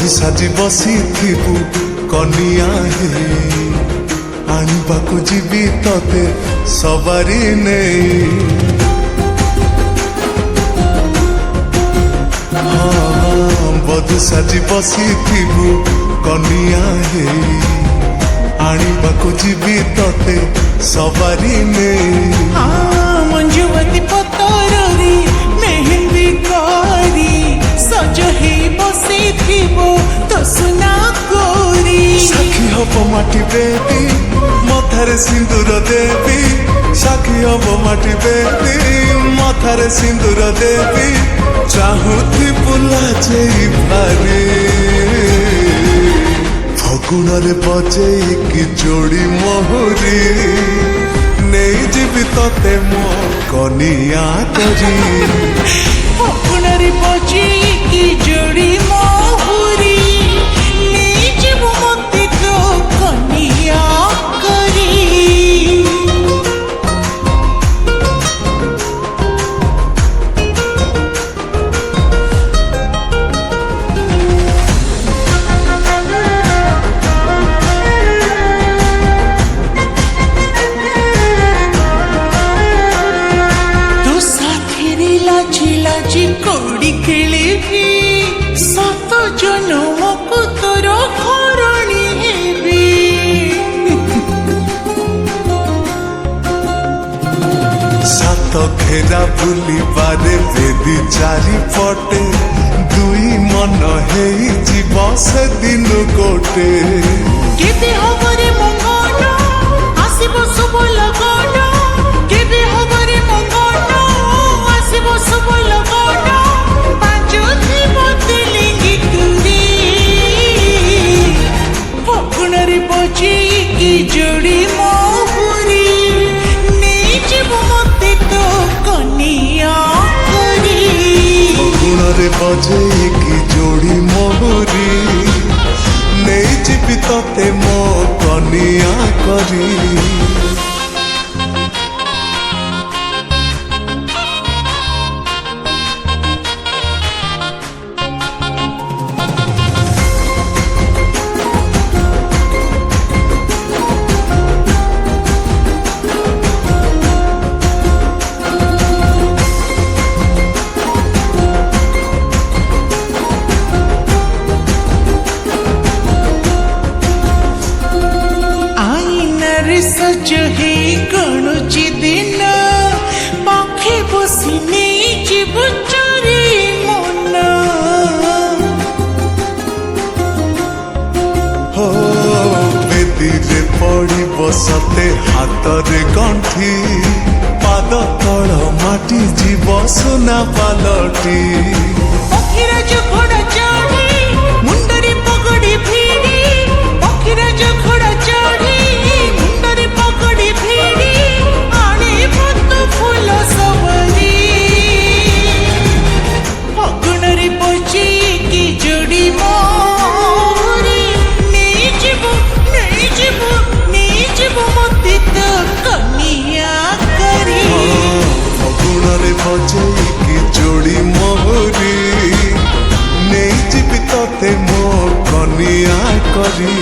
ବଧୁ ସାଜି ବସିଥିବୁ କନିଆ ହେ ଆଣିବାକୁ ଯିବି ତତେ ସବାରି ନେଇ। ବଧୁ ସାଜି ବସିଥିବୁ କନିଆ ହେ ଆଣିବାକୁ ଯିବି ତତେ ସବାରି ନେଇ। ମଞ୍ଜୁବତୀ ପତରରେ ମେହେନ୍ଦି କରି ସଜ ହେଇ ବସିଥିବ ତ ସୁନା ଗୋରୀ। ସାକ୍ଷୀ ହବ ମାଟି ବେବି ମଥାରେ ସିନ୍ଦୁର ଦେବି, ସାକ୍ଷୀ ହବ ମାଟି ବେବି ମଥାରେ ସିନ୍ଦୁର ଦେବି। ଚାହୁଁଥିବୁ ଲାଜେଇ ଭାରି ଫଗୁଣରେ ବଜେଇକି ଯୋଡ଼ି ମୋହରି ନେଇଯିବି ତତେ ମୋ କନିଆ କରି। ଫଗୁଣରେ ବଜେଇକି ଯୋଡ଼ି ମୋହରି ନେଇଯିବୁ ମତେ ତୋ କନିଆ କରି। ଲାଜି କଉଡ଼ି ଖେଳିବି ସାତ ଜନମକୁ ତୋର ଘରଣୀ ହେବି। ସାତ ଘେରା ବୁଲିବାରେ ବେଦି ଚାରିପଟେ ଦୁଇ ମନ ହେଇଯିବ ସେଦିନ ଗୋଟେ। କେବେ ହବରେ ମଙ୍ଗନ ଆସିବ ଶୁଭ ଲଗନ, କେବେ ହବରେ ମଙ୍ଗନ ଆସିବ ଶୁଭ ଲଗନ। ବାଜୁଥିବ ତେଲିଙ୍ଗି ତୁଣ୍ଡି ଫଗୁଣରେ ବଜେଇକି ଯୋଡ଼ି ମୋହରି ନେଇଯିବ ମତେ ତୋ କନିଆ କରି। ଫଗୁଣରେ ବଜେଇକି ଯୋଡ଼ି ମୋହରି ନେଇଯିବି ତତେ ମୋ କନିଆ କରି। ସଜ ହେଇ ଗଣୁଛି ଦିନ ପାଖେ ବସି ନେଇଯିବୁ ଚୋରି ମନ। ହୋ ବେଦିରେ ପଡ଼ିବ ସତେ ହାତରେ ଗଣ୍ଠି, ପାଦ ତଳ ମାଟି ଯିବ ସୁନା ପାଲଟି। ପକ୍ଷୀରାଜ ଘୋଡ଼ା ଚଢ଼ି ମୁଣ୍ଡରେ ପଗଡ଼ି ଭିଡ଼ି, ପକ୍ଷୀରାଜ ଘୋଡ଼ା ଚଢ଼ି ମୁଣ୍ଡରେ ପଗଡ଼ି ଭିଡ଼ି ଆଣିବ ତୁ ଫୁଲ ସବରି। ଫଗୁଣରେ ବଜେଇକି ଯୋଡ଼ି ମୋହରି ନେଇଯିବୁ ନେଇଯିବୁ ନେଇଯିବୁ ମତେ ତୋ କନିଆ କରି। ଫଗୁଣରେ ବଜେଇକି ଯୋଡ଼ି ମୋହରି ନେଇଯିବି ତତେ ମୋ କନିଆ କରି।